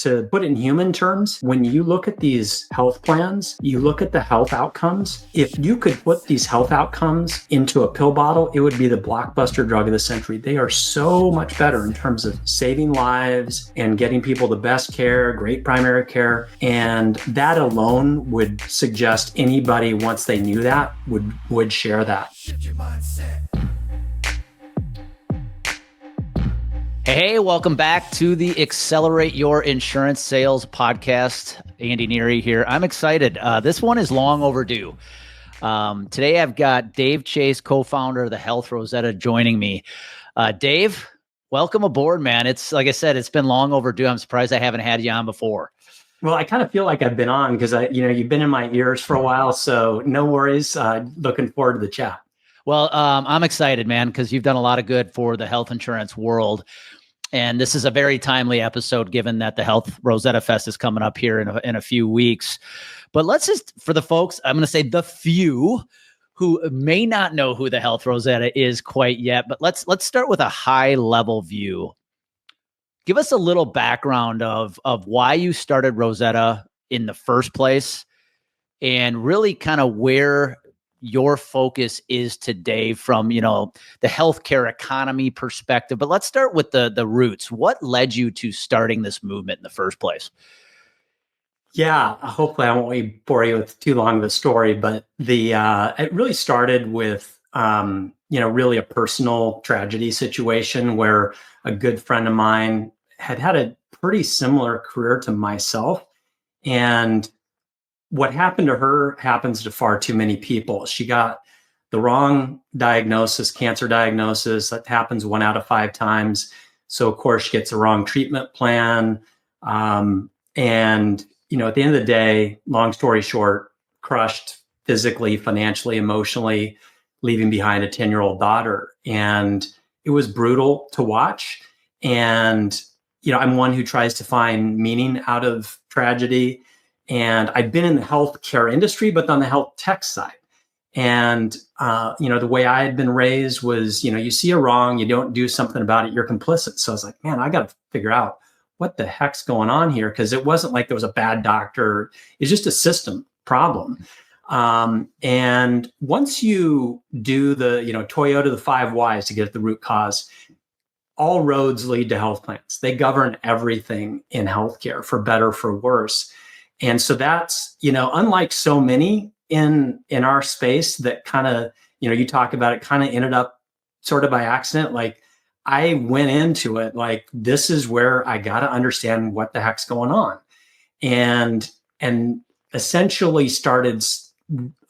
to put it in human terms, when you look at these health plans, you look at the health outcomes. If you could put these health outcomes into a pill bottle, it would be the blockbuster drug of the century. They are so much better in terms of saving lives and getting people the best care, great primary care. And that alone would suggest anybody, once they knew that, would share that. Hey, welcome back to the Accelerate Your Insurance Sales podcast. Andy Neary here. I'm excited. This one is long overdue. Today I've got Dave Chase, co-founder of the Health Rosetta, joining me. Dave, welcome aboard, man. It's like I said, it's been long overdue. I'm surprised I haven't had you on before. Well, I kind of feel like I've been on because you've been in my ears for a while, so no worries. Looking forward to the chat. Well, I'm excited, man, because you've done a lot of good for the health insurance world. And this is a very timely episode, given that the Health Rosetta Fest is coming up here in a few weeks. But let's just, for the folks, I'm going to say the few who may not know who the Health Rosetta is quite yet, but let's start with a high level view. Give us a little background of why you started Rosetta in the first place, and really kind of where your focus is today from, the healthcare economy perspective. But let's start with the roots. What led you to starting this movement in the first place? Yeah, hopefully I won't bore you with too long of a story, but it really started with, really a personal tragedy situation where a good friend of mine had a pretty similar career to myself. And what happened to her happens to far too many people. She got the wrong diagnosis, cancer diagnosis. That happens 1 out of 5 times. So of course she gets the wrong treatment plan. And, at the end of the day, long story short, crushed physically, financially, emotionally, leaving behind a 10-year-old daughter. And it was brutal to watch. And, I'm one who tries to find meaning out of tragedy. And I'd been in the healthcare industry, but on the health tech side. And, the way I had been raised was, you see a wrong, you don't do something about it, you're complicit. So I was like, man, I got to figure out what the heck's going on here. Because it wasn't like there was a bad doctor. It's just a system problem. And once you do the, Toyota, the 5 whys to get at the root cause, all roads lead to health plans. They govern everything in healthcare, for better, for worse. And so that's, unlike so many in our space that kind of, you talk about it, kind of ended up sort of by accident. Like I went into it like, this is where I got to understand what the heck's going on. And essentially started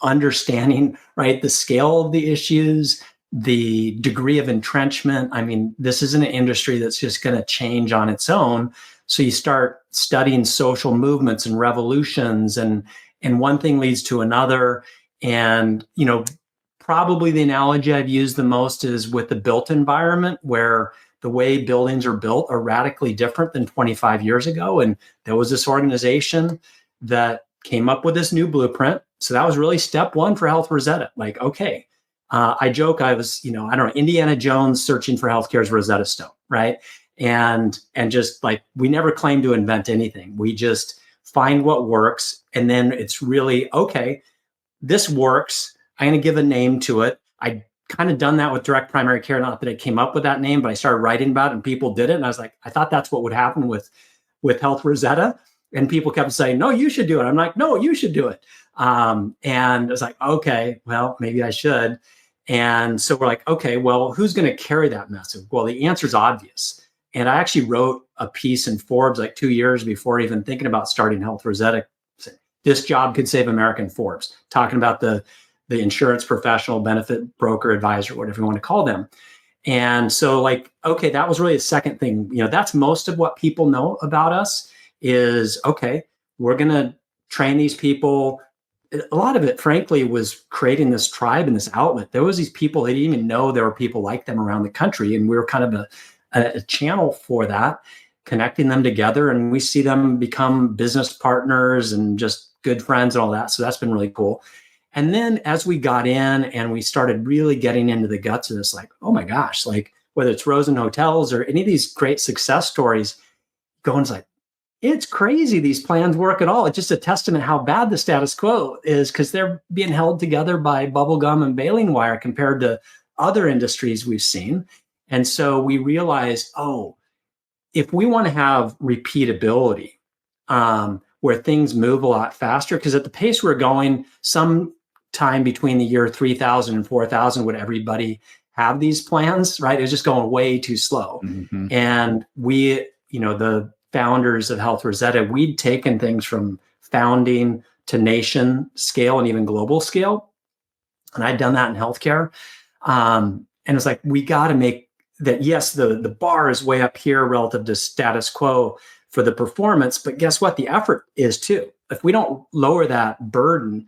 understanding, right, the scale of the issues, the degree of entrenchment. I mean, this isn't an industry that's just going to change on its own. So you start studying social movements and revolutions, and one thing leads to another. And, probably the analogy I've used the most is with the built environment, where the way buildings are built are radically different than 25 years ago. And there was this organization that came up with this new blueprint. So that was really step one for Health Rosetta. Like, okay, I joke I was, Indiana Jones searching for healthcare's Rosetta Stone, right? And just like, we never claim to invent anything. We just find what works. And then it's really, okay, this works. I'm going to give a name to it. I kind of done that with direct primary care. Not that I came up with that name, but I started writing about it and people did it. And I was like, I thought that's what would happen with Health Rosetta. And people kept saying, no, you should do it. I'm like, no, you should do it. And I was like, okay, well, maybe I should. And so we're like, okay, well, who's going to carry that message? Well, the answer is obvious. And I actually wrote a piece in Forbes like 2 years before even thinking about starting Health Rosetta. This job could save America in Forbes, talking about the insurance professional, benefit broker, advisor, whatever you want to call them. And so like, okay, that was really the second thing. That's most of what people know about us is, okay, we're going to train these people. A lot of it, frankly, was creating this tribe and this outlet. There was these people that didn't even know there were people like them around the country. And we were kind of a channel for that, connecting them together. And we see them become business partners and just good friends and all that. So that's been really cool. And then as we got in and we started really getting into the guts of this, like, oh my gosh, like whether it's Rosen Hotels or any of these great success stories, going like, it's crazy these plans work at all. It's just a testament how bad the status quo is, because they're being held together by bubble gum and baling wire compared to other industries we've seen. And so we realized, oh, if we want to have repeatability, where things move a lot faster, because at the pace we're going, some time between the year 3000 and 4000 would everybody have these plans, right? It was just going way too slow. Mm-hmm. And we, the founders of Health Rosetta, we'd taken things from founding to nation scale and even global scale. And I'd done that in healthcare. And it's like, we got to make that, yes, the bar is way up here relative to status quo for the performance, but guess what? The effort is too. If we don't lower that burden,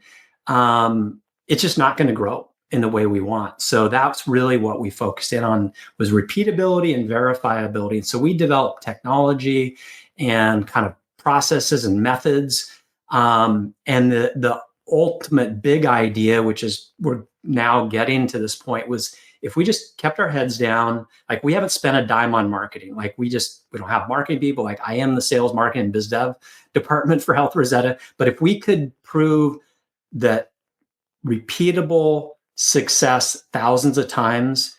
it's just not going to grow in the way we want. So that's really what we focused in on, was repeatability and verifiability. And so we developed technology and kind of processes and methods. And the ultimate big idea, which is we're now getting to this point, was if we just kept our heads down, like we haven't spent a dime on marketing, like we don't have marketing people. Like I am the sales, marketing, and biz dev department for Health Rosetta. But if we could prove that repeatable success thousands of times,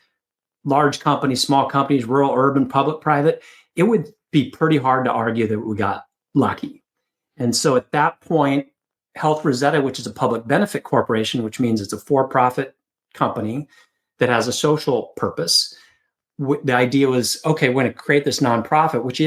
large companies, small companies, rural, urban, public, private, it would be pretty hard to argue that we got lucky. And so at that point, Health Rosetta, which is a public benefit corporation, which means it's a for-profit company that has a social purpose. The idea was, okay, we're going to create this nonprofit, which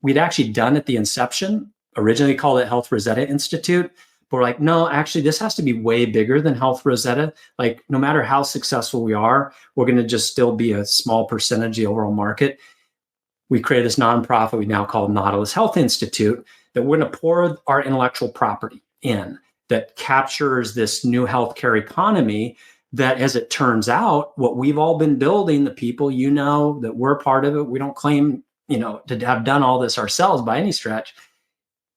we'd actually done at the inception, originally called it Health Rosetta Institute. But we're like, no, actually, this has to be way bigger than Health Rosetta. Like, no matter how successful we are, we're going to just still be a small percentage of the overall market. We created this nonprofit we now call Nautilus Health Institute, that we're going to pour our intellectual property in that captures this new healthcare economy that, as it turns out, what we've all been building, the people, that we're part of it, we don't claim, to have done all this ourselves by any stretch.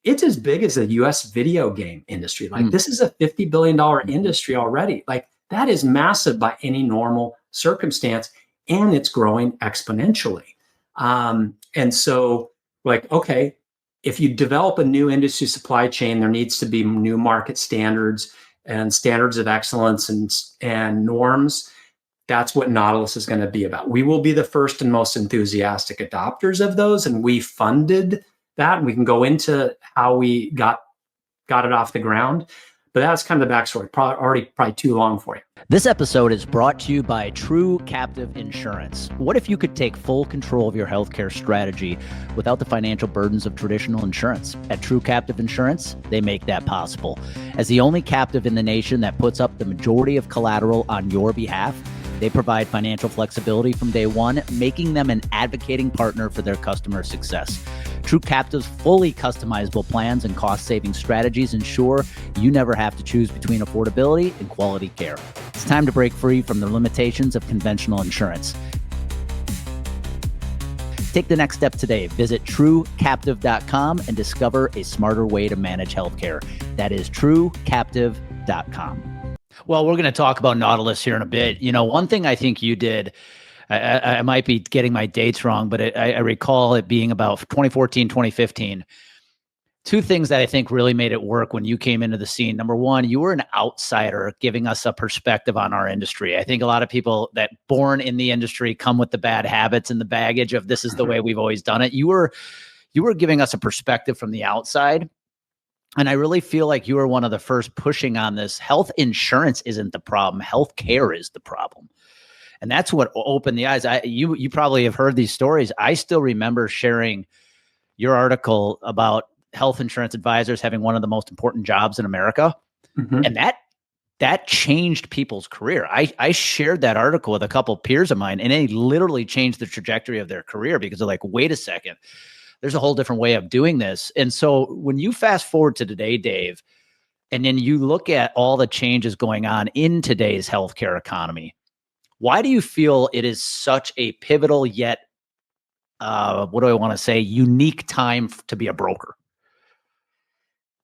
It's as big as the US video game industry. Like this is a $50 billion industry already. Like that is massive by any normal circumstance, and it's growing exponentially. And so like, okay, if you develop a new industry supply chain, there needs to be new market standards and standards of excellence and norms. That's what Nautilus is going to be about. We will be the first and most enthusiastic adopters of those, and we funded that. And we can go into how we got it off the ground. But that's kind of the backstory. Probably too long for you. This episode is brought to you by True Captive Insurance. What if you could take full control of your healthcare strategy without the financial burdens of traditional insurance? At True Captive Insurance, they make that possible. As the only captive in the nation that puts up the majority of collateral on your behalf, they provide financial flexibility from day one, making them an advocating partner for their customer success. True Captive's fully customizable plans and cost-saving strategies ensure you never have to choose between affordability and quality care. It's time to break free from the limitations of conventional insurance. Take the next step today. Visit truecaptive.com and discover a smarter way to manage healthcare. That is truecaptive.com. Well, we're going to talk about Nautilus here in a bit. One thing I think you did, I might be getting my dates wrong, but I recall it being about 2014, 2015. Two things that I think really made it work when you came into the scene. Number one, you were an outsider giving us a perspective on our industry. I think a lot of people that born in the industry come with the bad habits and the baggage of this is the way we've always done it. You were giving us a perspective from the outside. And I really feel like you were one of the first pushing on this. Health insurance isn't the problem. Health care is the problem. And that's what opened the eyes. You probably have heard these stories. I still remember sharing your article about health insurance advisors having one of the most important jobs in America. Mm-hmm. And that changed people's career. I shared that article with a couple of peers of mine, and it literally changed the trajectory of their career because they're like, wait a second. There's a whole different way of doing this. And so when you fast forward to today, Dave, and then you look at all the changes going on in today's healthcare economy, why do you feel it is such a pivotal yet, unique time to be a broker?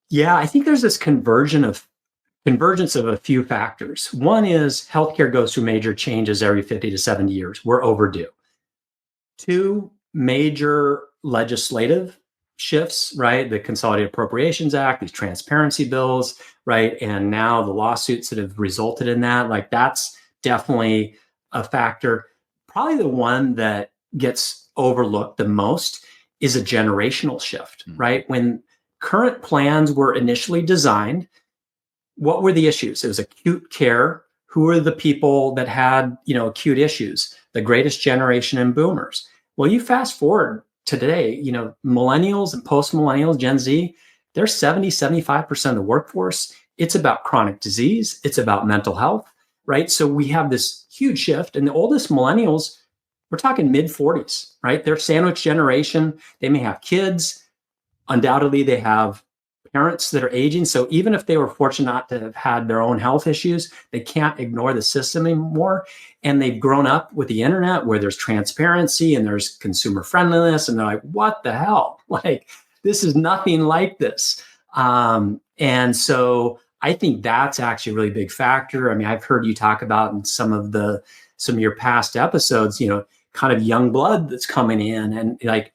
Yeah, I think there's this convergence of a few factors. One is healthcare goes through major changes every 50 to 70 years. We're overdue. Two, major legislative shifts, right? The Consolidated Appropriations Act, these transparency bills, right? And now the lawsuits that have resulted in that, like that's definitely a factor. Probably the one that gets overlooked the most is a generational shift, right? When current plans were initially designed, what were the issues? It was acute care. Who were the people that had, acute issues? The greatest generation and boomers. Well, you fast forward to today, millennials and post-millennials, Gen Z, they're 70, 75% of the workforce. It's about chronic disease. It's about mental health, right? So we have this huge shift. And the oldest millennials, we're talking mid 40s, right? They're sandwich generation. They may have kids. Undoubtedly, they have parents that are aging. So even if they were fortunate not to have had their own health issues, they can't ignore the system anymore. And they've grown up with the internet where there's transparency and there's consumer friendliness. And they're like, what the hell? Like, this is nothing like this. And so I think that's actually a really big factor. I mean, I've heard you talk about in some of your past episodes, kind of young blood that's coming in, and like,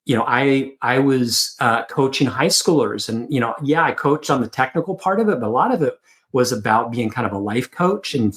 I was coaching high schoolers, and I coached on the technical part of it, but a lot of it was about being kind of a life coach and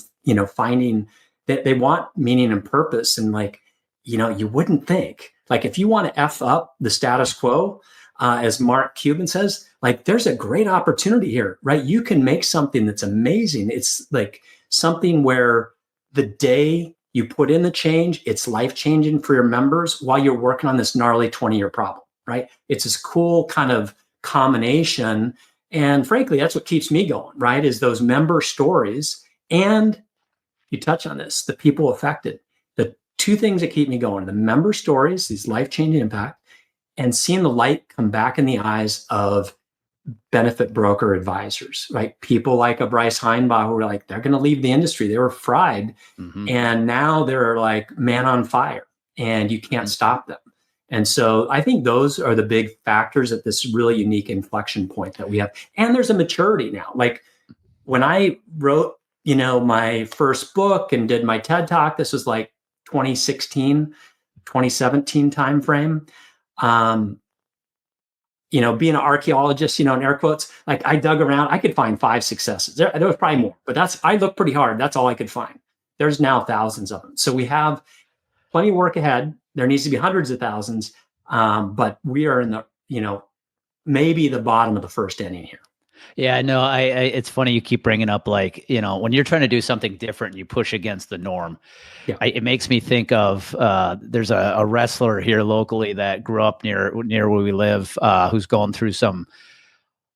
finding that they want meaning and purpose. And like, you wouldn't think, like, if you want to F up the status quo, as Mark Cuban says, like, there's a great opportunity here, right? You can make something that's amazing. It's like something where the day you put in the change, it's life-changing for your members while you're working on this gnarly 20-year problem, right? It's this cool kind of combination. And frankly, that's what keeps me going, right? Is those member stories. And you touch on this, the people affected. The two things that keep me going, the member stories, these life-changing impact, and seeing the light come back in the eyes of benefit broker advisors, right? People like a Bryce Heinbach who were like, they're going to leave the industry. They were fried. And now they're like man on fire and you can't stop them. And so I think those are the big factors at this really unique inflection point that we have. And there's a maturity now. Like when I wrote, my first book and did my TED Talk, this was like 2016, 2017 timeframe. Being an archaeologist, in air quotes, like I dug around, I could find 5 successes. There was probably more, but I looked pretty hard. That's all I could find. There's now thousands of them. So we have plenty of work ahead. There needs to be hundreds of thousands. But we are in the, maybe the bottom of the first inning here. Yeah, no, it's funny you keep bringing up, like, when you're trying to do something different, you push against the norm. Yeah. It makes me think of, there's a wrestler here locally that grew up near where we live, who's going through some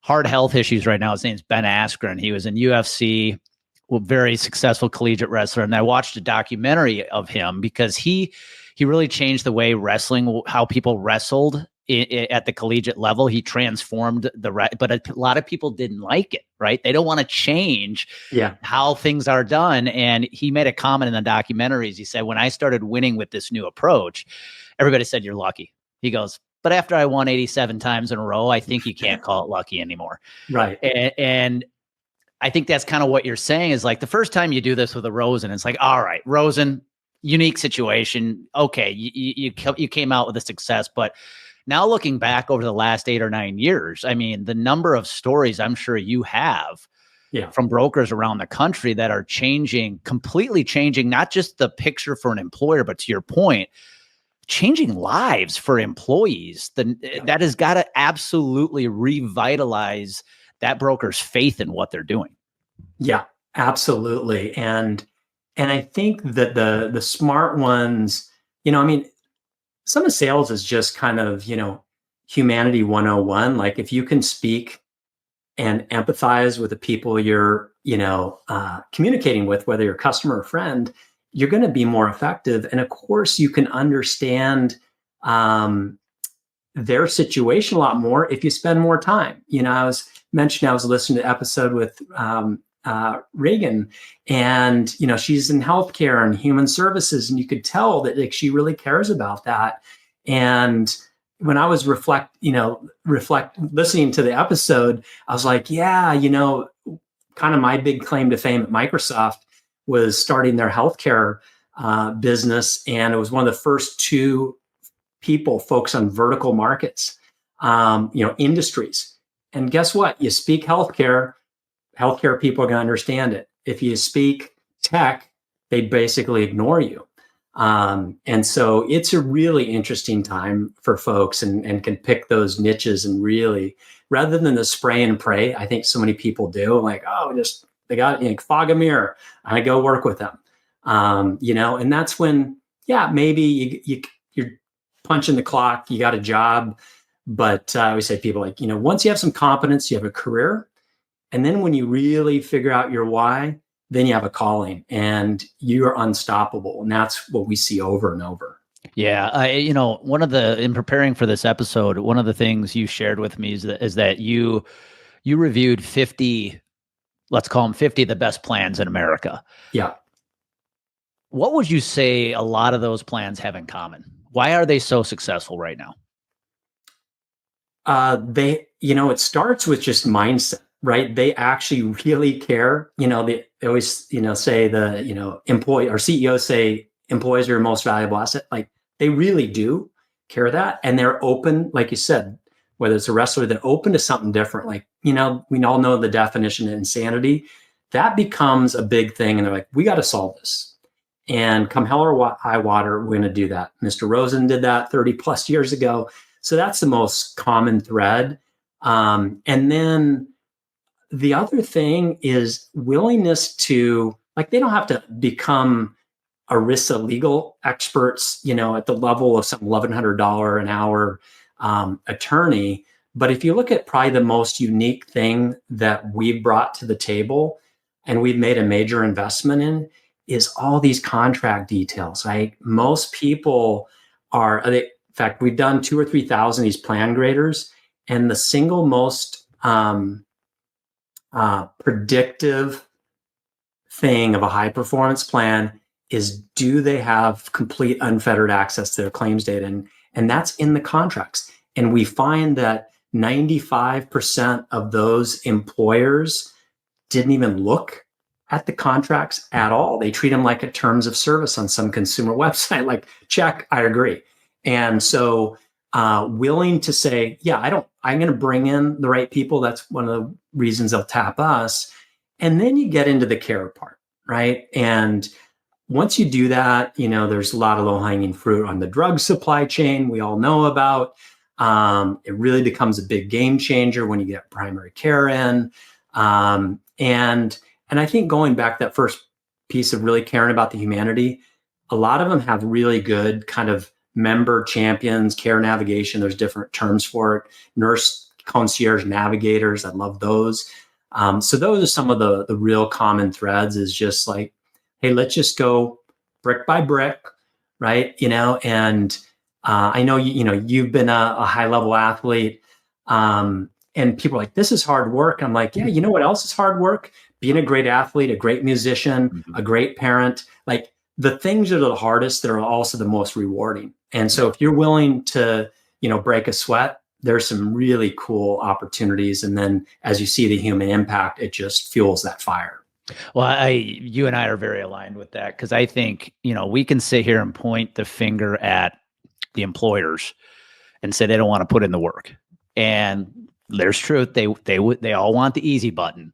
hard health issues right now. His name's Ben Askren. He was in UFC, a very successful collegiate wrestler. And I watched a documentary of him because he really changed the way wrestling, how people wrestled at the collegiate level. He transformed but a lot of people didn't like it, right? They don't want to change how things are done. And he made a comment in the documentaries. He said, when I started winning with this new approach, everybody said, you're lucky. He goes, but after I won 87 times in a row, I think you can't call it lucky anymore. Right. And I think that's kind of what you're saying is, like, the first time you do this with a Rosen, it's like, all right, Rosen, unique situation. Okay. You came out with a success, but now looking back over the last 8 or 9 years, I mean, the number of stories I'm sure you have from brokers around the country that are completely changing, not just the picture for an employer, but to your point, changing lives for employees. That has got to absolutely revitalize that broker's faith in what they're doing. Yeah, absolutely. And I think that the smart ones, some of sales is just kind of, humanity 101. Like if you can speak and empathize with the people you're, communicating with, whether you're a customer or friend, you're going to be more effective. And of course, you can understand their situation a lot more if you spend more time. I was listening to an episode with Reagan, and she's in healthcare and human services, and you could tell that, like, she really cares about that. And when I was listening to the episode, I was like, kind of my big claim to fame at Microsoft was starting their healthcare business, and it was one of the first 2 people focused on vertical markets. industries. And guess what? You speak healthcare people are going to understand it. If you speak tech, they basically ignore you. And so it's a really interesting time for folks and can pick those niches and really, rather than the spray and pray, I think so many people do, like, oh, just they got fog a mirror. I go work with them. And that's when, yeah, maybe you're punching the clock, you got a job. But I always say to people, like, once you have some competence, you have a career. And then when you really figure out your why, then you have a calling and you're unstoppable. And that's what we see over and over. Yeah. In preparing for this episode, one of the things you shared with me is that you reviewed 50, let's call them 50 of the best plans in America. Yeah. What would you say a lot of those plans have in common? Why are they so successful right now? It starts with just mindset, right? They actually really care. They always, say employee or CEOs say employees are your most valuable asset. Like, they really do care that. And they're open, like you said, whether it's a wrestler, they're open to something different. Like, we all know the definition of insanity. That becomes a big thing. And they're like, we got to solve this. And come hell or high water, we're going to do that. Mr. Rosen did that 30 plus years ago. So that's the most common thread. And then the other thing is willingness to, like, they don't have to become ERISA legal experts, at the level of some $1,100 an hour attorney. But if you look at probably the most unique thing that we brought to the table and we've made a major investment in is all these contract details, right? Most people in fact, we've done 2,000 or 3,000 of these plan graders, and the single most predictive thing of a high performance plan is, do they have complete unfettered access to their claims data? And that's in the contracts. And we find that 95% of those employers didn't even look at the contracts at all. They treat them like a terms of service on some consumer website, like, check, I agree. And so willing to say, yeah, I'm going to bring in the right people. That's one of the reasons they'll tap us. And then you get into the care part, right? And once you do that, there's a lot of low-hanging fruit on the drug supply chain we all know about. It really becomes a big game changer when you get primary care in. And I think going back, that first piece of really caring about the humanity, a lot of them have really good kind of member champions, care navigation. There's different terms for it. Nurse concierge navigators. I love those. So those are some of the real common threads, is just like, hey, let's just go brick by brick, right? And I know, you've been a high level athlete, and people are like, this is hard work. I'm like, yeah, you know what else is hard work? Being a great athlete, a great musician, a great parent. Like, the things that are the hardest that are also the most rewarding. And so if you're willing to, break a sweat, there's some really cool opportunities. And then as you see the human impact, it just fuels that fire. Well, you and I are very aligned with that, because I think, we can sit here and point the finger at the employers and say they don't want to put in the work. And there's truth. They all want the easy button.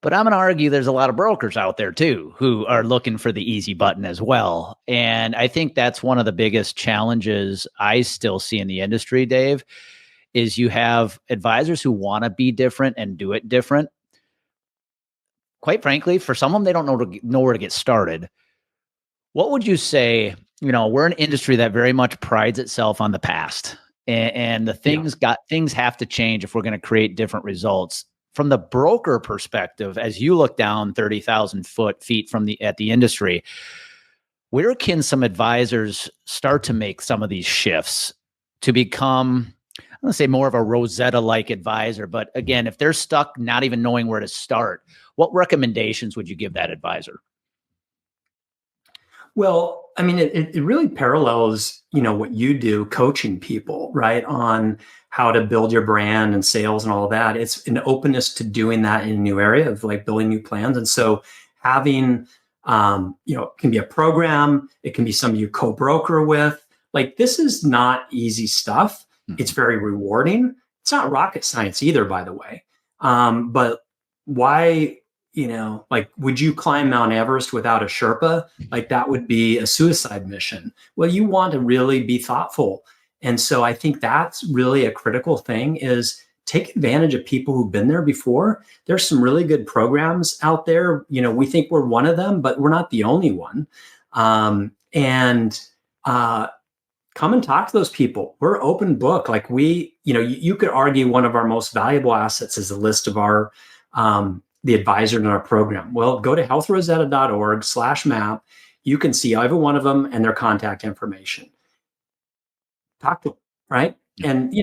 But I'm going to argue there's a lot of brokers out there too who are looking for the easy button as well. And I think that's one of the biggest challenges I still see in the industry, Dave, is you have advisors who want to be different and do it different. Quite frankly, for some of them, they don't know where to get started. What would you say? We're an industry that very much prides itself on the past, and the things have to change if we're going to create different results. From the broker perspective, as you look down 30,000 feet at the industry, where can some advisors start to make some of these shifts to become, I'm going to say, more of a Rosetta-like advisor? But again, if they're stuck not even knowing where to start, what recommendations would you give that advisor? Well, I mean, it really parallels, what you do, coaching people, right, on how to build your brand and sales and all of that. It's an openness to doing that in a new area of, like, building new plans. And so having, it can be a program, it can be somebody you co-broker with. Like, this is not easy stuff. It's very rewarding. It's not rocket science either, by the way. But why, like, would you climb Mount Everest without a Sherpa? Like, that would be a suicide mission. Well, you want to really be thoughtful. And so I think that's really a critical thing, is take advantage of people who've been there before. There's some really good programs out there. We think we're one of them, but we're not the only one. And come and talk to those people. We're open book. Like, you could argue one of our most valuable assets is a list of our the advisors in our program. Well, go to healthrosetta.org/map. You can see every one of them and their contact information. Talk to them, right? And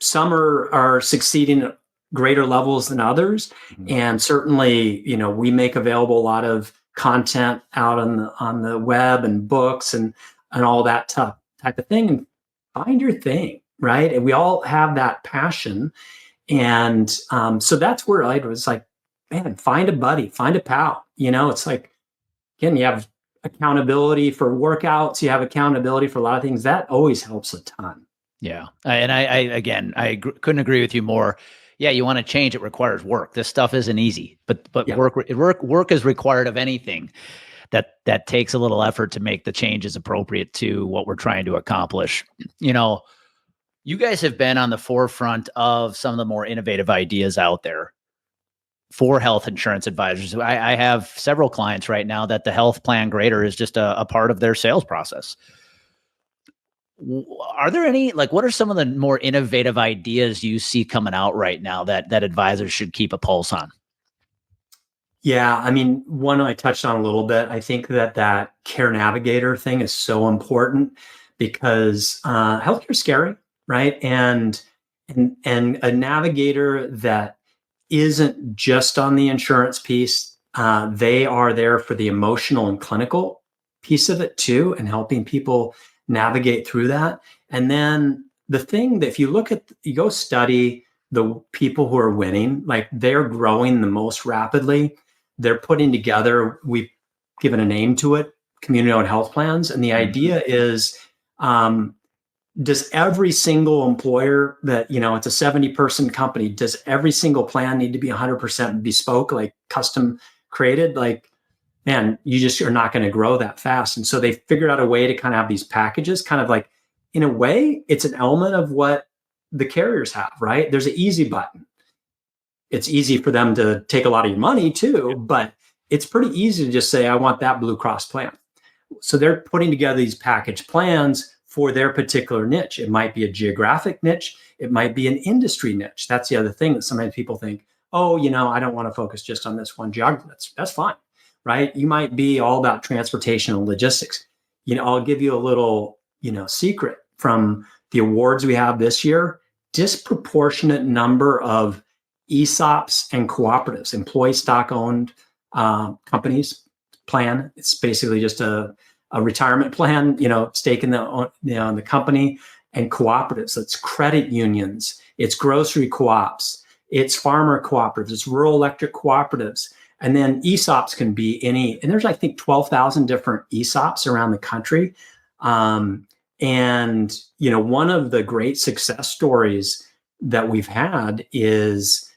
some are succeeding at greater levels than others. And certainly, we make available a lot of content out on the web and books and all that type of thing. And find your thing, right? And we all have that passion. And so that's where I was like, man, find a buddy, find a pal. It's like, again, you have accountability for workouts, you have accountability for a lot of things. That always helps a ton. Yeah. And I couldn't agree with you more. Yeah, you want to change, it requires work. This stuff isn't easy, but yeah. work is required of anything that takes a little effort to make the changes appropriate to what we're trying to accomplish. You guys have been on the forefront of some of the more innovative ideas out there for health insurance advisors. I have several clients right now that the health plan grader is just a part of their sales process. Are there any, what are some of the more innovative ideas you see coming out right now that advisors should keep a pulse on? Yeah, I mean, one I touched on a little bit. I think that care navigator thing is so important, because healthcare is scary, right? And a navigator that isn't just on the insurance piece, they are there for the emotional and clinical piece of it too, and helping people navigate through that. And then the thing that, if you go study the people who are winning, like, they're growing the most rapidly. They're putting together, we've given a name to it, community-owned health plans. And the idea is, does every single employer that, it's a 70-person company, does every single plan need to be 100% bespoke, like custom created? Like, man, you just are not going to grow that fast. And so they figured out a way to kind of have these packages, kind of like, in a way, it's an element of what the carriers have, right? There's an easy button. It's easy for them to take a lot of your money too, but it's pretty easy to just say, I want that Blue Cross plan. So they're putting together these package plans for their particular niche. It might be a geographic niche. It might be an industry niche. That's the other thing that sometimes people think, oh, I don't want to focus just on this one geography. That's fine, right? You might be all about transportation and logistics. I'll give you a little, secret from the awards we have this year. Disproportionate number of ESOPs and cooperatives, employee stock owned companies plan. It's basically just a retirement plan, stake in the company, and cooperatives. It's credit unions, it's grocery co-ops, it's farmer cooperatives, it's rural electric cooperatives. And then ESOPs can be any, and there's, I think, 12,000 different ESOPs around the country. And, one of the great success stories that we've had is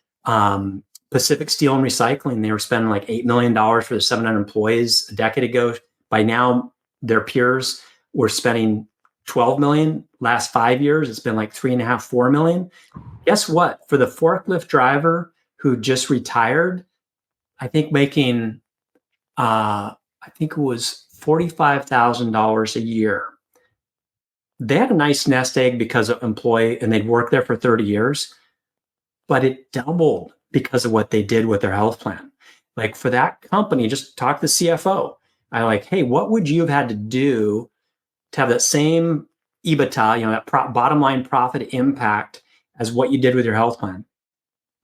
Pacific Steel and Recycling. They were spending like $8 million for the 700 employees a decade ago. By now, their peers were spending $12 million. Last 5 years, it's been like $3.5, $4 million. Guess what? For the forklift driver who just retired, I think making, I think it was $45,000 a year. They had a nice nest egg because of employee, and they'd worked there for 30 years, but it doubled because of what they did with their health plan. Like, for that company, just talk to the CFO. I like, hey, what would you have had to do to have that same EBITDA, that bottom line profit impact as what you did with your health plan?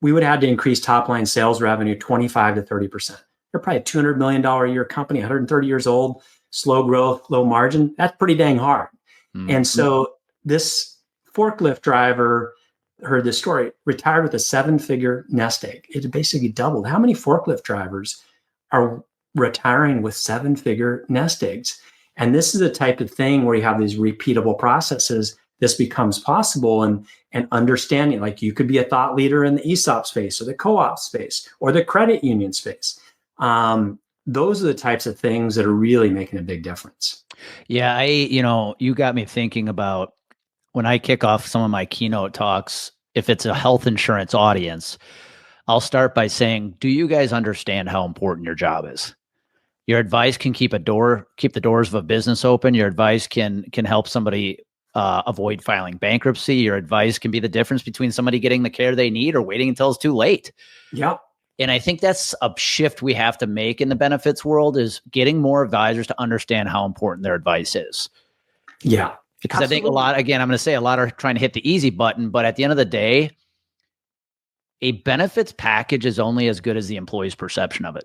We would have had to increase top line sales revenue 25 to 30%. They're probably a $200 million a year company, 130 years old, slow growth, low margin. That's pretty dang hard. Mm-hmm. And so this forklift driver heard this story, retired with a 7-figure nest egg. It basically doubled. How many forklift drivers are retiring with 7-figure nest eggs? And this is the type of thing where you have these repeatable processes this becomes possible, and understanding, like, you could be a thought leader in the ESOP space or the co-op space or the credit union space. Those are the types of things that are really making a big difference. Yeah, you got me thinking about when I kick off some of my keynote talks, if it's a health insurance audience, I'll start by saying, do you guys understand how important your job is? Your advice can keep the doors of a business open. Your advice can help somebody avoid filing bankruptcy. Your advice can be the difference between somebody getting the care they need or waiting until it's too late. Yep. And I think that's a shift we have to make in the benefits world, is getting more advisors to understand how important their advice is. Yeah. Because absolutely. I think a lot, again, I'm going to say a lot are trying to hit the easy button, but at the end of the day, a benefits package is only as good as the employee's perception of it.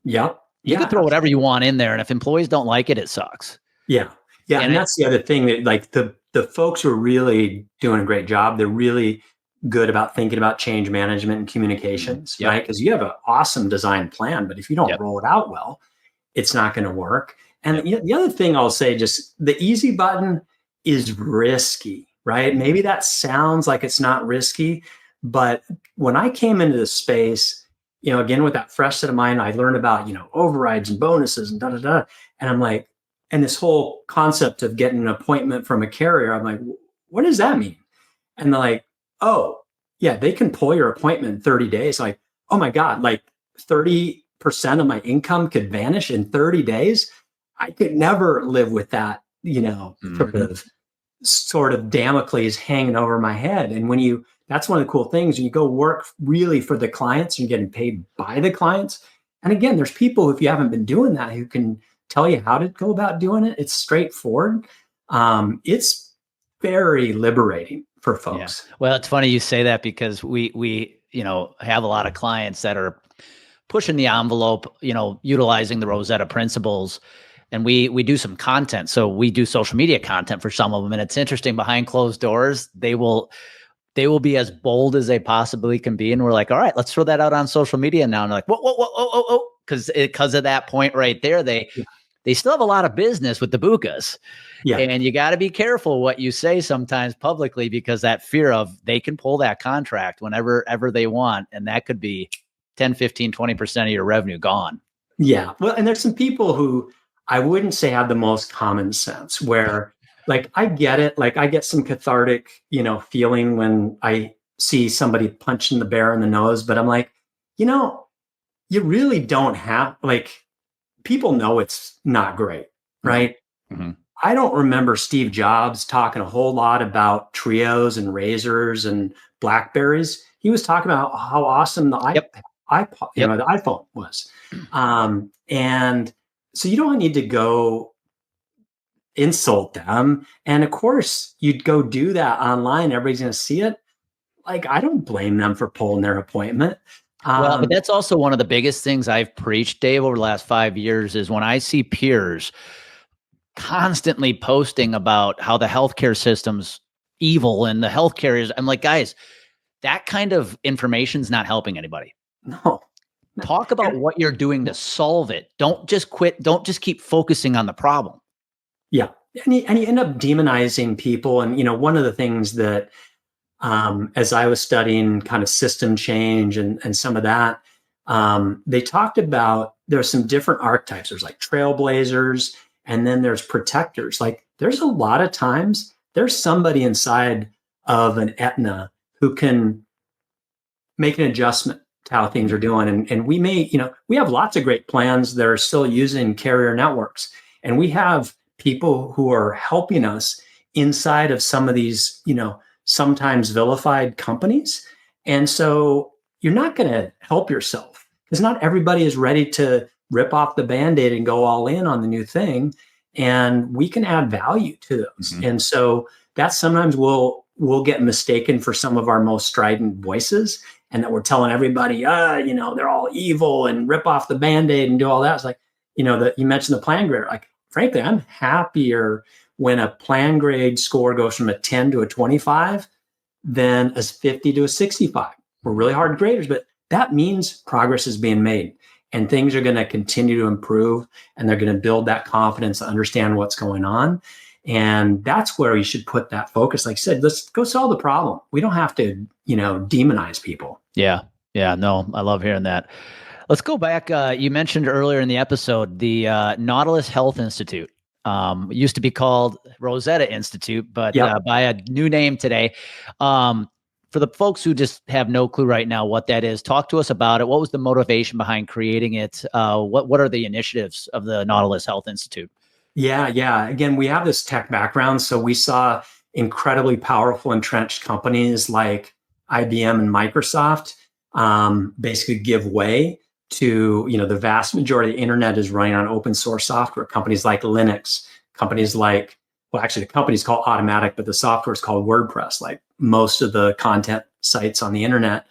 Yep. You can throw whatever you want in there, and if employees don't like it, it sucks. Yeah. Yeah. And that's the other thing, that like the folks who are really doing a great job, they're really good about thinking about change management and communications, right? Because you have an awesome design plan, but if you don't roll it out well, it's not going to work. And the other thing I'll say, just the easy button is risky, right? Maybe that sounds like it's not risky, but when I came into the space, again, with that fresh set of mind, I learned about, overrides and bonuses and da-da-da. And I'm like, and this whole concept of getting an appointment from a carrier, I'm like, what does that mean? And they're like, oh, yeah, they can pull your appointment in 30 days. Like, oh my God, like 30% of my income could vanish in 30 days. I could never live with that, sort of Damocles hanging over my head. And that's one of the cool things, when you go work really for the clients, you're getting paid by the clients. And again, there's people, if you haven't been doing that, who can tell you how to go about doing it. It's straightforward. It's very liberating for folks. Yeah. Well, it's funny you say that, because we have a lot of clients that are pushing the envelope, utilizing the Rosetta principles, and we do some content. So we do social media content for some of them, and it's interesting, behind closed doors, they will be as bold as they possibly can be, and we're like, all right, let's throw that out on social media now. And they're like, whoa, because of that point right there, they still have a lot of business with the bukas. Yeah. And you got to be careful what you say sometimes publicly, because that fear of they can pull that contract whenever they want. And that could be 10, 15, 20% of your revenue gone. Yeah. Well, and there's some people who I wouldn't say have the most common sense, where, like, I get it. Like, I get some cathartic, feeling when I see somebody punching the bear in the nose, but I'm like, you really don't have, like, people know it's not great, right? Mm-hmm. I don't remember Steve Jobs talking a whole lot about Trios and Razors and Blackberries. He was talking about how awesome the iPod, the iPhone was. And so you don't need to go insult them. And of course, you'd go do that online. Everybody's going to see it. Like, I don't blame them for pulling their appointment. Well, but that's also one of the biggest things I've preached, Dave, over the last 5 years, is when I see peers constantly posting about how the healthcare system's evil and the healthcare is, I'm like, guys, that kind of information is not helping anybody. No. Talk about what you're doing to solve it. Don't just quit. Don't just keep focusing on the problem. Yeah. And you end up demonizing people. And, one of the things that, as I was studying kind of system change and some of that, they talked about, there's some different archetypes. There's like trailblazers, and then there's protectors. Like, there's a lot of times there's somebody inside of an Aetna who can make an adjustment to how things are doing. And we may, we have lots of great plans that are still using carrier networks. And we have people who are helping us inside of some of these, sometimes vilified companies. And so you're not going to help yourself, because not everybody is ready to rip off the Band-Aid and go all in on the new thing. And we can add value to those. Mm-hmm. And so that sometimes we'll get mistaken for some of our most strident voices, and that we're telling everybody, they're all evil and rip off the Band-Aid and do all that. It's like, that you mentioned the plan grade. Like, frankly, I'm happier when a plan grade score goes from a 10 to a 25 than a 50 to a 65. We're really hard graders, but that means progress is being made, and things are going to continue to improve, and they're going to build that confidence to understand what's going on. And that's where you should put that focus. Like I said, let's go solve the problem. We don't have to, demonize people. Yeah. Yeah. No, I love hearing that. Let's go back. You mentioned earlier in the episode the Nautilus Health Institute. It used to be called Rosetta Institute, but Yep. by a new name today. For the folks who just have no clue right now what that is, talk to us about it. What was the motivation behind creating it? What are the initiatives of the Nautilus Health Institute? Yeah. Again, we have this tech background, so we saw incredibly powerful entrenched companies like IBM and Microsoft basically give way to, the vast majority of the internet is running on open source software. Companies like Linux, companies like, well, actually the company's called Automatic, but the software is called WordPress. Like most of the content sites on the internet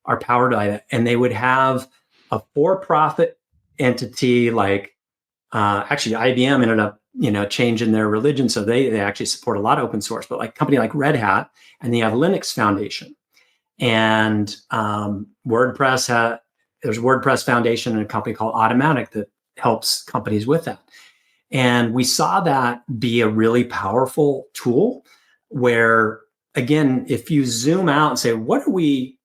are powered by that. And they would have a for-profit entity like, actually IBM ended up, changing their religion. So they actually support a lot of open source, but like a company like Red Hat, and they have Linux Foundation. And there's WordPress Foundation and a company called Automatic that helps companies with that. And we saw that be a really powerful tool where, again, if you zoom out and say, what are we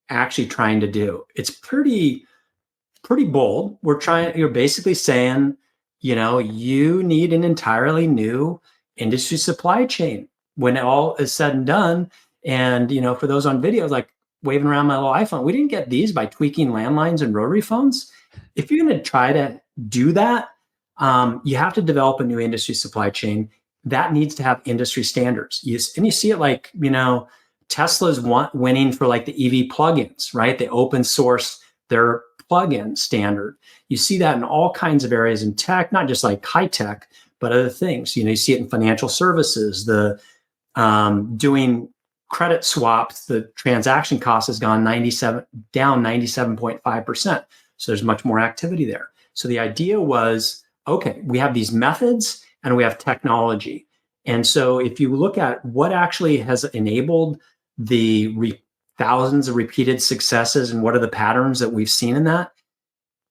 actually trying to do? It's pretty bold. You're basically saying, you need an entirely new industry supply chain when all is said and done. And, for those on videos, like waving around my little iPhone, we didn't get these by tweaking landlines and rotary phones. If you're going to try to do that, you have to develop a new industry supply chain that needs to have industry standards. And you see it like, Tesla's winning for like the EV plugins, right? They open source their plug-in standard. You see that in all kinds of areas in tech, not just like high tech, but other things. You see it in financial services, the doing credit swaps, the transaction cost has gone down 97.5%. So there's much more activity there. So the idea was, okay, we have these methods and we have technology. And so if you look at what actually has enabled the thousands of repeated successes and what are the patterns that we've seen in that,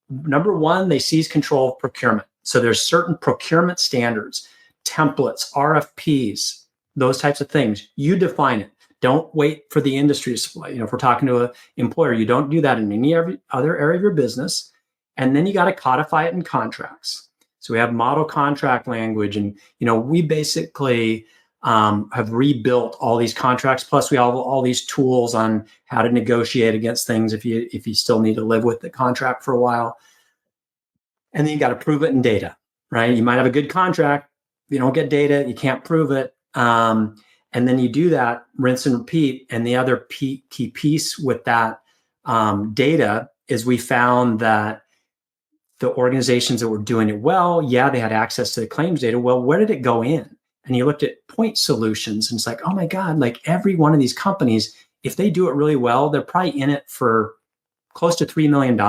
number one, they seize control of procurement. So there's certain procurement standards, templates, RFPs, those types of things. You define it. Don't wait for the industry to supply. If we're talking to an employer, you don't do that in any other area of your business. And then you got to codify it in contracts. So we have model contract language, and we basically have rebuilt all these contracts. Plus, we have all these tools on how to negotiate against things if you still need to live with the contract for a while. And then you got to prove it in data, right? You might have a good contract, you don't get data, you can't prove it. And then you do that, rinse and repeat. And the other key piece with that data is we found that the organizations that were doing it well, they had access to the claims data. Well, where did it go in? And you looked at point solutions, and it's like, oh my God, like every one of these companies, if they do it really well, they're probably in it for close to $3 million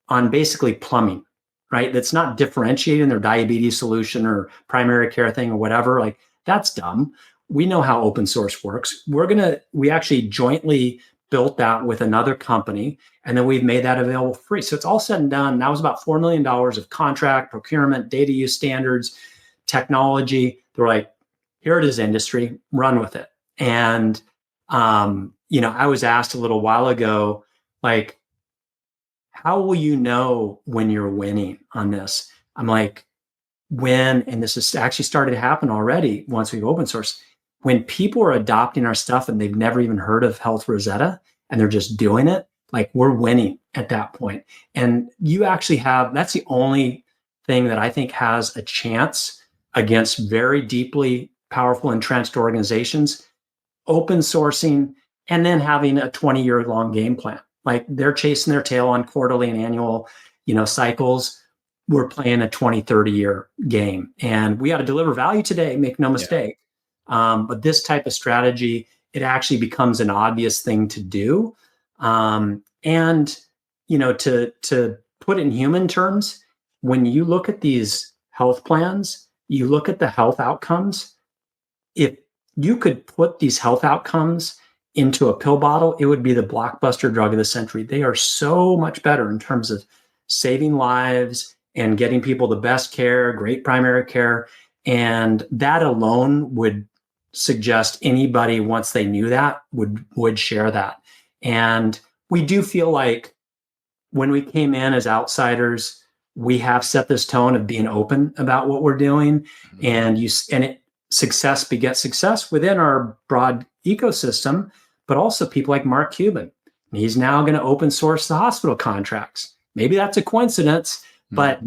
on basically plumbing, right? That's not differentiating their diabetes solution or primary care thing or whatever. Like that's dumb. We know how open source works. We actually jointly built that with another company, and then we've made that available free. So it's all said and done. That was about $4 million of contract, procurement, data use standards, technology. They're like, here it is, industry, run with it. And, I was asked a little while ago, like, how will you know when you're winning on this? I'm like, and this has actually started to happen already once we've open source, when people are adopting our stuff and they've never even heard of Health Rosetta and they're just doing it, like we're winning at that point. And that's the only thing that I think has a chance against very deeply powerful entrenched organizations, open sourcing, and then having a 20-year long game plan. Like they're chasing their tail on quarterly and annual, cycles. We're playing a 20, 30-year game. And we got to deliver value today, make no mistake. But this type of strategy, it actually becomes an obvious thing to do. And, to put it in human terms, when you look at these health plans, you look at the health outcomes. If you could put these health outcomes into a pill bottle, it would be the blockbuster drug of the century. They are so much better in terms of saving lives and getting people the best care, great primary care. And that alone would suggest anybody, once they knew that, would share that. And we do feel like when we came in as outsiders, we have set this tone of being open about what we're doing, and success begets success within our broad ecosystem, but also people like Mark Cuban. He's now going to open source the hospital contracts. Maybe that's a coincidence, but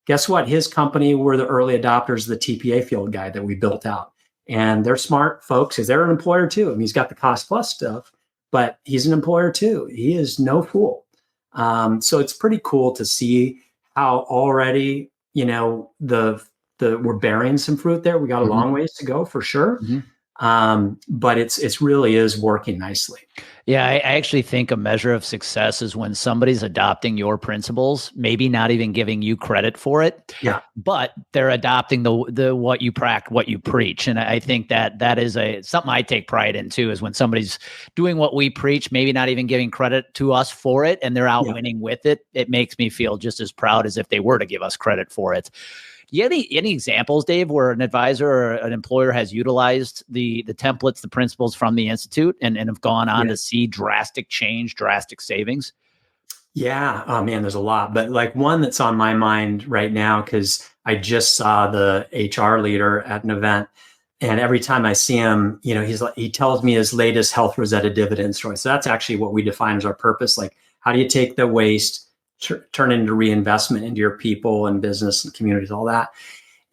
guess what? His company were the early adopters of the TPA field guide that we built out. And they're smart folks because they're an employer too. I mean, he's got the cost plus stuff, but he's an employer too. He is no fool. So it's pretty cool to see how already, we're bearing some fruit there. We got a long ways to go for sure. But it's really is working nicely. Yeah, I actually think a measure of success is when somebody's adopting your principles, maybe not even giving you credit for it. Yeah. But they're adopting the what you practice, what you preach. And I think that is something I take pride in too, is when somebody's doing what we preach, maybe not even giving credit to us for it, and they're out winning with it. It makes me feel just as proud as if they were to give us credit for it. You have any examples, Dave, where an advisor or an employer has utilized the templates, the principles from the Institute and have gone on to see drastic change, drastic savings? Yeah. Oh man, there's a lot, but like one that's on my mind right now, because I just saw the HR leader at an event, and every time I see him, he tells me his latest Health Rosetta dividend story. So that's actually what we define as our purpose. Like, how do you take the waste, turn it into reinvestment into your people and business and communities, all that.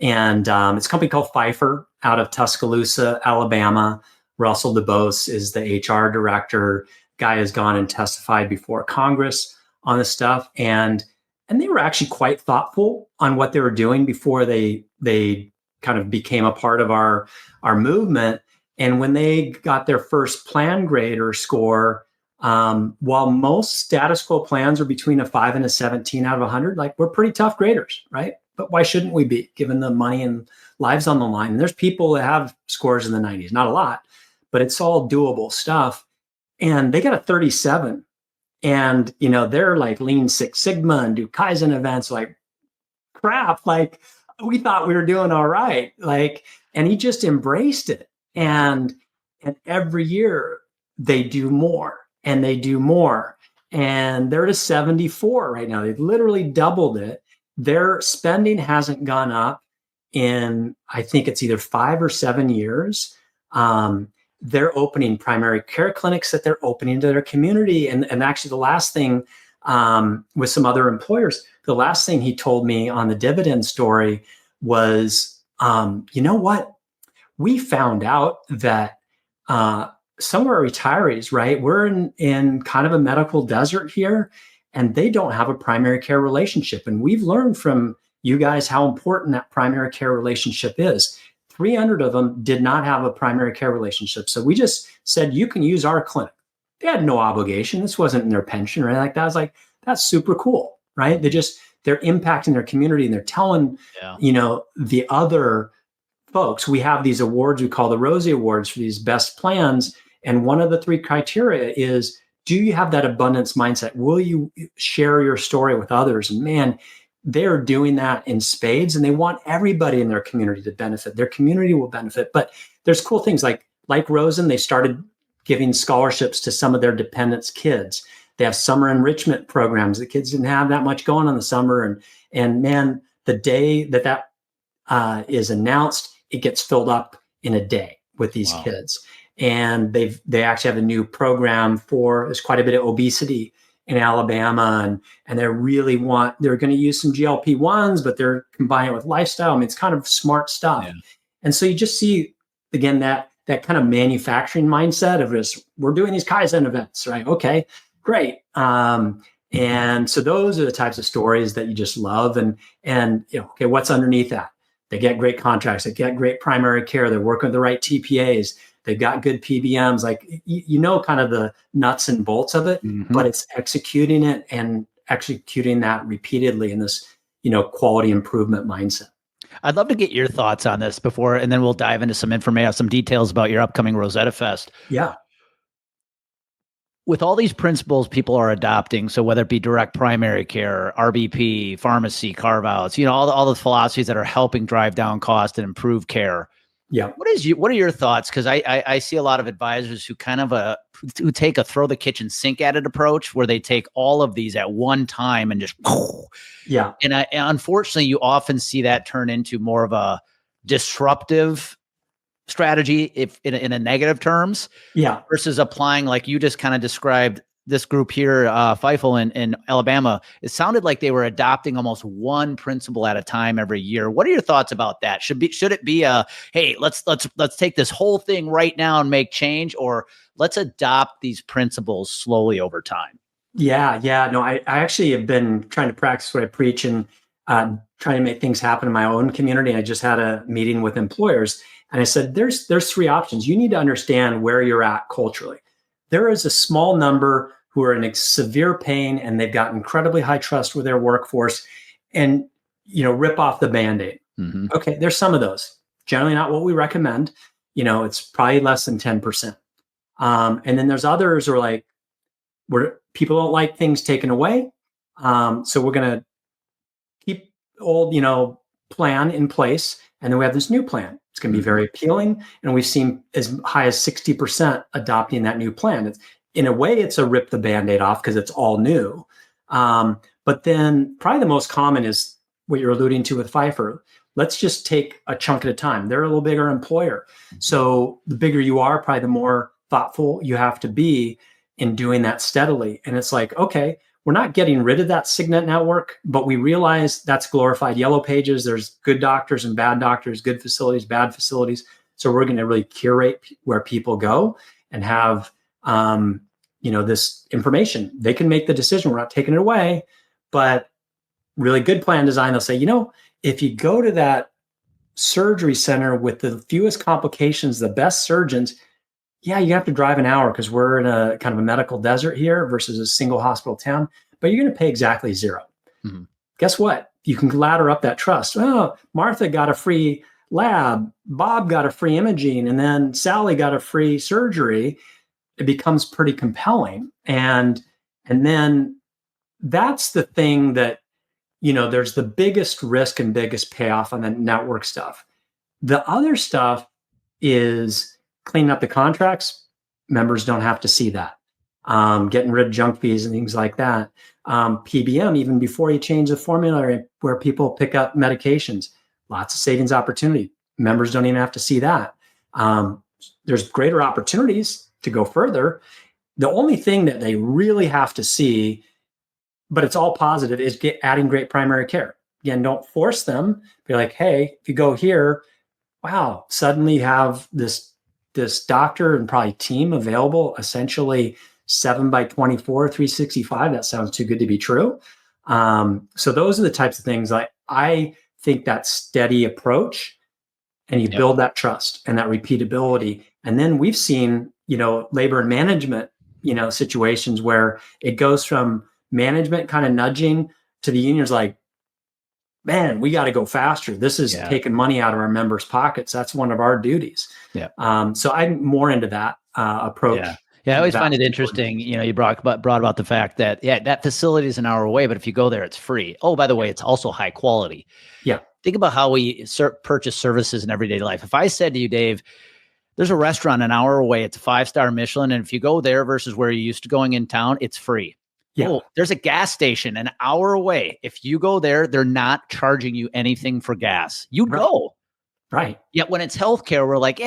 And it's a company called Pfeiffer out of Tuscaloosa, Alabama. Russell DeBose is the HR director. Guy has gone and testified before Congress on this stuff. And they were actually quite thoughtful on what they were doing before they kind of became a part of our movement. And when they got their first plan grade or score, while most status quo plans are between a 5 and a 17 out of 100, like, we're pretty tough graders, right? But why shouldn't we be, given the money and lives on the line? And there's people that have scores in the 90s, not a lot, but it's all doable stuff. And they got a 37. And, they're like Lean Six Sigma and do Kaizen events, like, crap, like, we thought we were doing all right. Like, and he just embraced it. And every year they do more. And they do more. And they're at a 74 right now. They've literally doubled it. Their spending hasn't gone up in, I think it's either 5 or 7 years. They're opening primary care clinics that they're opening to their community. And actually the last thing, with some other employers, the last thing he told me on the dividend story was, you know what? We found out that some of our retirees, right? We're in kind of a medical desert here, and they don't have a primary care relationship. And we've learned from you guys how important that primary care relationship is. 300 of them did not have a primary care relationship. So we just said, you can use our clinic. They had no obligation. This wasn't in their pension or anything like that. I was like, that's super cool, right? They're impacting their community, and they're telling, the other folks. We have these awards we call the Rosie Awards for these best plans. And one of the 3 criteria is, do you have that abundance mindset? Will you share your story with others? And man, they're doing that in spades, and they want everybody in their community to benefit. Their community will benefit. But there's cool things like Rosen, they started giving scholarships to some of their dependents' kids. They have summer enrichment programs. The kids didn't have that much going on the summer. And man, the day that is announced, it gets filled up in a day with these kids. And they actually have a new program there's quite a bit of obesity in Alabama, and they're going to use some GLP-1s, but they're combining it with lifestyle. I mean, it's kind of smart stuff. Yeah. And so you just see, again, that kind of manufacturing mindset of just, we're doing these Kaizen events, right? Okay, great. And so those are the types of stories that you just love. And okay, what's underneath that? They get great contracts. They get great primary care. They're working with the right TPAs. They've got good PBMs, like, kind of the nuts and bolts of it, but it's executing it and executing that repeatedly in this, quality improvement mindset. I'd love to get your thoughts on this and then we'll dive into some information, some details about your upcoming Rosetta Fest. Yeah. with all these principles people are adopting, so whether it be direct primary care, RBP, pharmacy, carve-outs, all the philosophies that are helping drive down cost and improve care. Yeah. What are your thoughts? Because I see a lot of advisors who kind of who take a throw the kitchen sink at it approach, where they take all of these at one time and just yeah. And unfortunately, you often see that turn into more of a disruptive strategy, if in a negative terms, versus applying, like you just kind of described this group here, Feifel in Alabama. It sounded like they were adopting almost one principle at a time every year. What are your thoughts about that? Should it be hey, let's take this whole thing right now and make change, or let's adopt these principles slowly over time? Yeah. No, I actually have been trying to practice what I preach and trying to make things happen in my own community. I just had a meeting with employers, and I said, there's three options. You need to understand where you're at culturally. There is a small number who are in severe pain, and they've got incredibly high trust with their workforce, and rip off the Band-Aid. Mm-hmm. Okay, there's some of those. Generally not what we recommend. It's probably less than 10%. And then there's others who are like, where people don't like things taken away. So we're going to keep old, plan in place. And then we have this new plan. It's going to be very appealing. And we've seen as high as 60% adopting that new plan. In a way, it's a rip the Band-Aid off because it's all new. But then probably the most common is what you're alluding to with Pfeiffer. Let's just take a chunk at a time. They're a little bigger employer. So the bigger you are, probably the more thoughtful you have to be in doing that steadily. And it's like, okay, we're not getting rid of that Signet network, but we realize that's glorified yellow pages. There's good doctors and bad doctors, good facilities, bad facilities. So we're going to really curate where people go and have, this information. They can make the decision. We're not taking it away, but really good plan design. They'll say, if you go to that surgery center with the fewest complications, the best surgeons, yeah, you have to drive an hour because we're in a kind of a medical desert here versus a single hospital town, but you're going to pay exactly zero. Mm-hmm. Guess what? You can ladder up that trust. Oh, Martha got a free lab, Bob got a free imaging, and then Sally got a free surgery. It becomes pretty compelling. And then that's the thing that, there's the biggest risk and biggest payoff on the network stuff. The other stuff is cleaning up the contracts. Members don't have to see that. Getting rid of junk fees and things like that. PBM, even before you change the formulary where people pick up medications, lots of savings opportunity. Members don't even have to see that. There's greater opportunities to go further. The only thing that they really have to see, but it's all positive, is adding great primary care. Again, don't force them. Be like, hey, if you go here, wow, suddenly you have this doctor and probably team available, essentially 7x24, 365. That sounds too good to be true. So those are the types of things I think that steady approach, and you build that trust and that repeatability. And then we've seen, labor and management, situations where it goes from management kind of nudging to the unions like, man, we got to go faster. This is taking money out of our members' pockets. That's one of our duties. Yeah. So I'm more into that approach. Yeah. I always find it interesting. You brought about the fact that, that facility is an hour away, but if you go there, it's free. Oh, by the way, it's also high quality. Yeah. Think about how we purchase services in everyday life. If I said to you, Dave, there's a restaurant an hour away, it's a 5-star Michelin, and if you go there versus where you're used to going in town, it's free. Yeah. Oh, there's a gas station an hour away. If you go there, they're not charging you anything for gas. You go. Right. Yet when it's healthcare, we're like,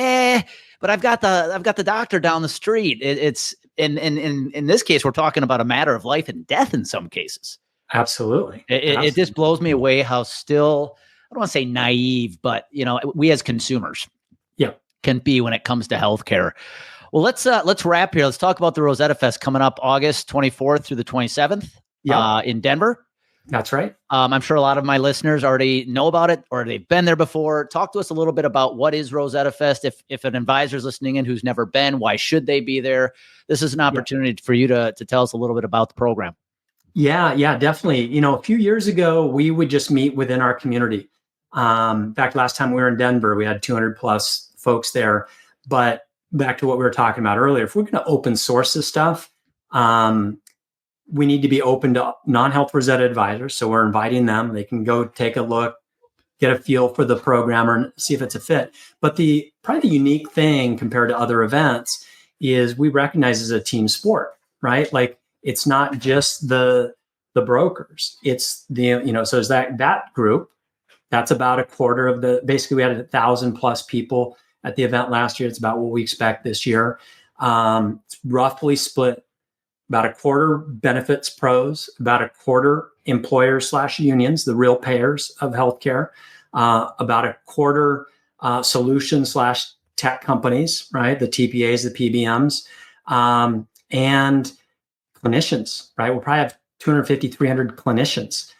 but I've got the doctor down the street. It's in this case, we're talking about a matter of life and death in some cases. Absolutely. It just blows me away how still, I don't want to say naive, but we as consumers can be when it comes to healthcare. Well, let's wrap here. Let's talk about the Rosetta Fest coming up August 24th through the 27th in Denver. That's right. I'm sure a lot of my listeners already know about it or they've been there before. Talk to us a little bit about what is Rosetta Fest. If an advisor is listening in who's never been, why should they be there? This is an opportunity for you to tell us a little bit about the program. Yeah, definitely. A few years ago, we would just meet within our community. In fact, last time we were in Denver, we had 200 plus folks there. But back to what we were talking about earlier, if we're going to open source this stuff, We need to be open to non-Health Rosetta advisors. So we're inviting them. They can go take a look, get a feel for the program and see if it's a fit. But probably the unique thing compared to other events is we recognize it's a team sport, right? Like it's not just the brokers. It's so is that group. That's about a quarter of basically we had 1,000 plus people at the event last year. It's about what we expect this year. It's roughly split about a quarter benefits pros, about a quarter employers/unions, the real payers of healthcare, about a quarter solution/tech companies, right? The TPAs, the PBMs, and clinicians, right? We'll probably have 250, 300 clinicians,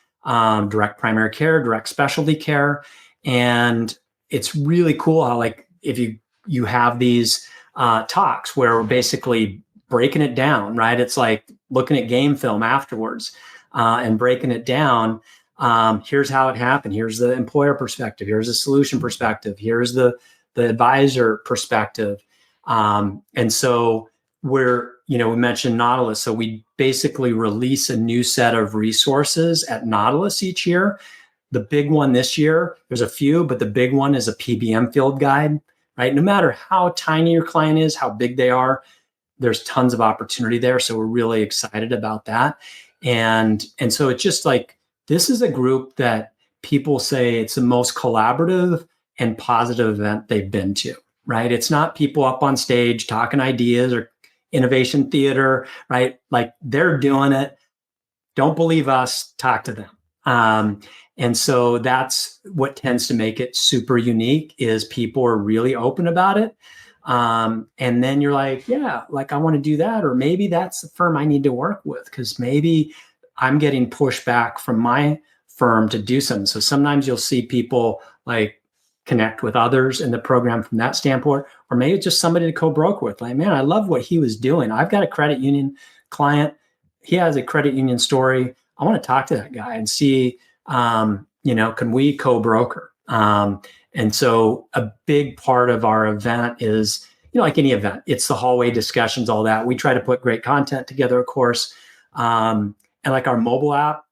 direct primary care, direct specialty care. And it's really cool how, like, if you have these talks where we're basically breaking it down, right? It's like looking at game film afterwards and breaking it down. Here's how it happened. Here's the employer perspective. Here's the solution perspective. Here's the advisor perspective. And so we mentioned Nautilus. So we basically release a new set of resources at Nautilus each year. The big one this year, there's a few, but the big one is a PBM field guide, right? No matter how tiny your client is, how big they are, there's tons of opportunity there. So we're really excited about that. And so it's just like, this is a group that people say it's the most collaborative and positive event they've been to, right? It's not people up on stage talking ideas or innovation theater, right? Like they're doing it. Don't believe us, talk to them. And so that's what tends to make it super unique is people are really open about it. And then you're like, yeah, like I want to do that. Or maybe that's the firm I need to work with because maybe I'm getting pushback from my firm to do something. So sometimes you'll see people like connect with others in the program from that standpoint, or maybe it's just somebody to co-broker with. Like, man, I love what he was doing. I've got a credit union client. He has a credit union story. I want to talk to that guy and see, can we co-broker? And so a big part of our event is, like any event, it's the hallway discussions, all that. We try to put great content together, of course. And like our mobile app,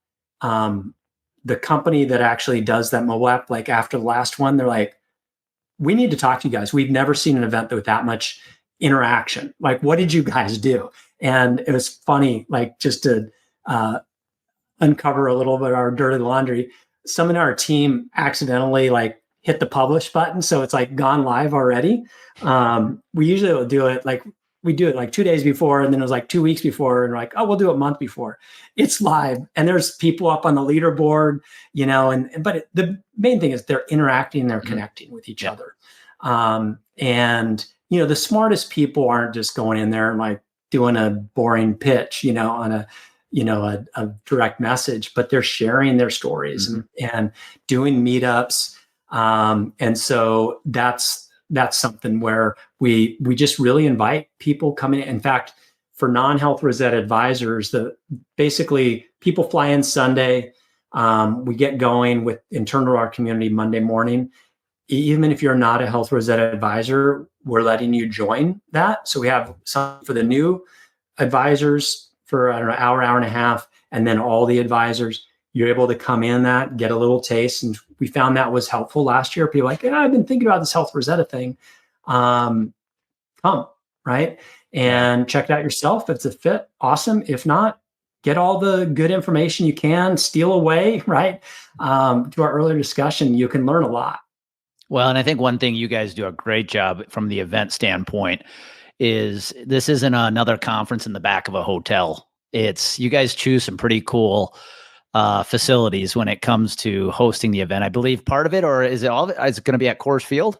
the company that actually does that mobile app, like after the last one, they're like, we need to talk to you guys. We've never seen an event with that much interaction. Like, what did you guys do? And it was funny, like just to uncover a little bit of our dirty laundry. Someone in our team accidentally like hit the publish button. So it's like gone live already. We usually will do it like, we do it like 2 days before, and then it was like 2 weeks before, and we're like, oh, we'll do it a month before. It's live, and there's people up on the leaderboard, but the main thing is they're interacting, they're connecting with each other. And the smartest people aren't just going in there and like doing a boring pitch, on a direct message, but they're sharing their stories and doing meetups. And so that's something where we just really invite people coming in. In fact, for non-Health Rosetta advisors, basically people fly in Sunday. We get going with internal to our community Monday morning. Even if you're not a Health Rosetta advisor, we're letting you join that. So we have some for the new advisors for, I don't know, hour and a half, and then all the advisors, you're able to come in that, get a little taste. And we found that was helpful last year. People like, I've been thinking about this Health Rosetta thing. Come, right? And check it out yourself. If it's a fit, awesome. If not, get all the good information you can, steal away, right? To our earlier discussion, you can learn a lot. Well, and I think one thing you guys do a great job from the event standpoint is this isn't another conference in the back of a hotel. It's you guys choose some pretty cool facilities when it comes to hosting the event. I believe part of it, or is it all of it? Is it going to be at Coors Field?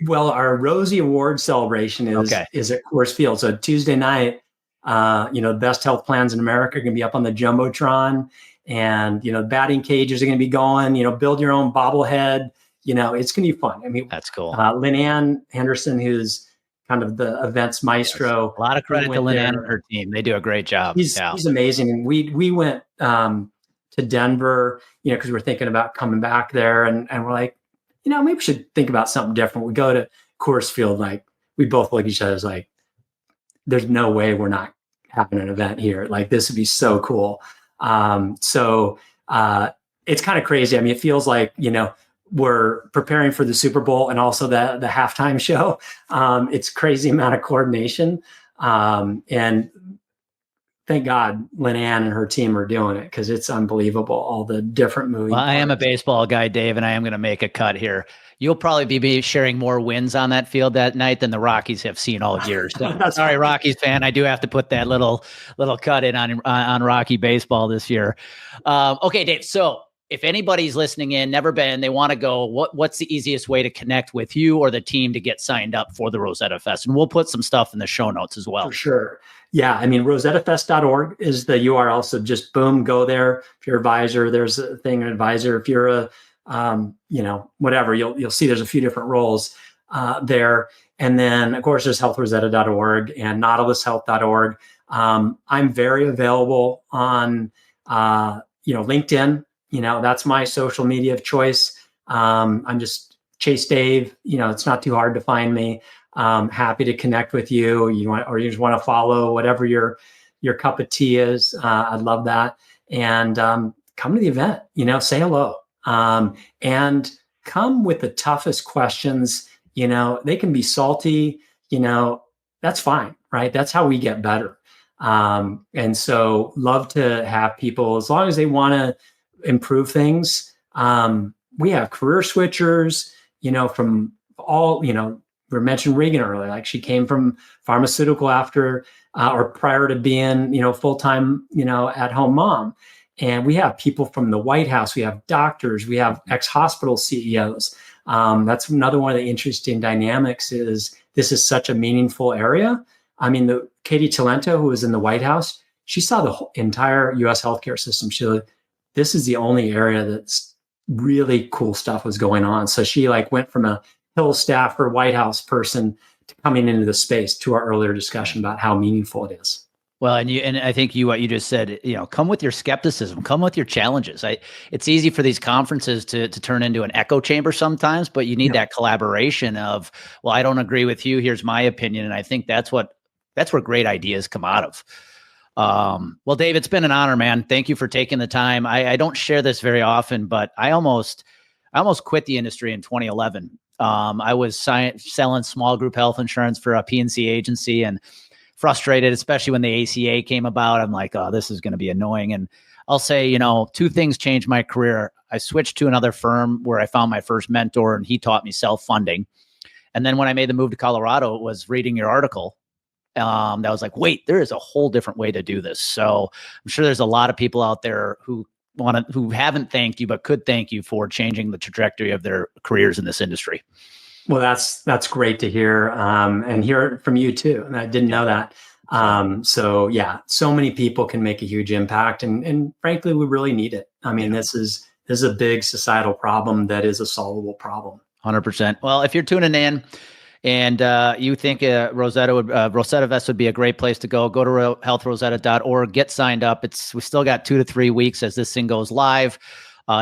Well, our Rosie Award celebration is at Coors Field. So Tuesday night, the best health plans in America are going to be up on the Jumbotron, and batting cages are going to be going. Build your own bobblehead. It's going to be fun. I mean, that's cool. Lynn Ann Henderson, who's kind of the events maestro. Yes. A lot of credit to Lynn Ann and her team. They do a great job. He's amazing. And we went to Denver, because we're thinking about coming back there, and we're like, maybe we should think about something different. We go to Coors Field, like we both look at each other like, there's no way we're not having an event here. Like, this would be so cool. So it's kind of crazy. I mean, it feels like, we're preparing for the Super Bowl and also the halftime show. It's crazy amount of coordination. And thank God Lynn Ann and her team are doing it, because it's unbelievable, all the different moving parts. I am a baseball guy, Dave, and I am going to make a cut here. You'll probably be sharing more wins on that field that night than the Rockies have seen all year. So, sorry, Rockies fan, I do have to put that little cut in on Rocky baseball this year. Okay, Dave. So if anybody's listening in, never been, they want to go, what's the easiest way to connect with you or the team to get signed up for the Rosetta Fest? And we'll put some stuff in the show notes as well. For sure. Yeah. I mean, rosettafest.org is the URL. So just boom, go there. If you're an advisor, there's a thing, an advisor. If you're a, whatever, you'll see there's a few different roles there. And then of course there's healthrosetta.org and nautilushealth.org. I'm very available on, LinkedIn. That's my social media of choice. I'm just Chase Dave. It's not too hard to find me. Happy to connect with you. You just want to follow whatever your cup of tea is. I'd love that. And come to the event. Say hello. And come with the toughest questions. They can be salty. That's fine, right? That's how we get better. And so love to have people, as long as they want to improve things. We have career switchers, from all, we mentioned Regan earlier, like she came from pharmaceutical after, or prior to being, full-time, at-home mom. And we have people from the White House, we have doctors, we have ex-hospital CEOs. That's another one of the interesting dynamics is this is such a meaningful area. I mean, Katie Talento, who was in the White House, she saw the whole entire US healthcare system. She was, this is the only area that's really cool stuff was going on. So she went from a Hill staffer, White House person to coming into the space, to our earlier discussion about how meaningful it is. Well, and I think what you just said, come with your skepticism, come with your challenges. It's easy for these conferences to turn into an echo chamber sometimes, but you need that collaboration of, well, I don't agree with you. Here's my opinion. And I think that's where great ideas come out of. Well, Dave, it's been an honor, man. Thank you for taking the time. I don't share this very often, but I almost quit the industry in 2011. I was selling small group health insurance for a PNC agency and frustrated, especially when the ACA came about. I'm like, oh, this is going to be annoying. And I'll say, two things changed my career. I switched to another firm where I found my first mentor and he taught me self-funding. And then when I made the move to Colorado, it was reading your article. That was like, wait, there is a whole different way to do this. So I'm sure there's a lot of people out there who haven't thanked you, but could thank you for changing the trajectory of their careers in this industry. Well, that's great to hear, and hear it from you too. And I didn't know that. So yeah, so many people can make a huge impact, and frankly, we really need it. I mean, this is a big societal problem that is a solvable problem. 100%. Well, if you're tuning in and you think Rosetta Fest would be a great place to go to healthrosetta.org, get signed up. We still got 2 to 3 weeks as this thing goes live.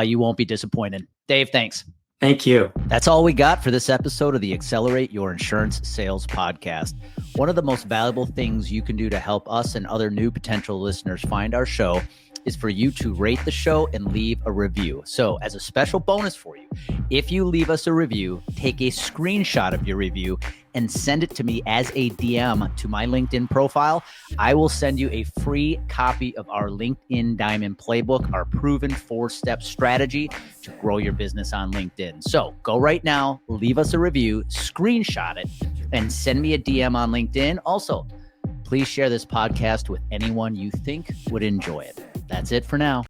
You won't be disappointed. Dave, thanks. Thank you. That's all we got for this episode of the Accelerate Your Insurance Sales Podcast. One of the most valuable things you can do to help us and other new potential listeners find our show is for you to rate the show and leave a review. So as a special bonus for you, if you leave us a review, take a screenshot of your review and send it to me as a DM to my LinkedIn profile. I will send you a free copy of our LinkedIn Diamond Playbook, our proven 4-step strategy to grow your business on LinkedIn. So go right now, leave us a review, screenshot it, and send me a DM on LinkedIn. Also, please share this podcast with anyone you think would enjoy it. That's it for now.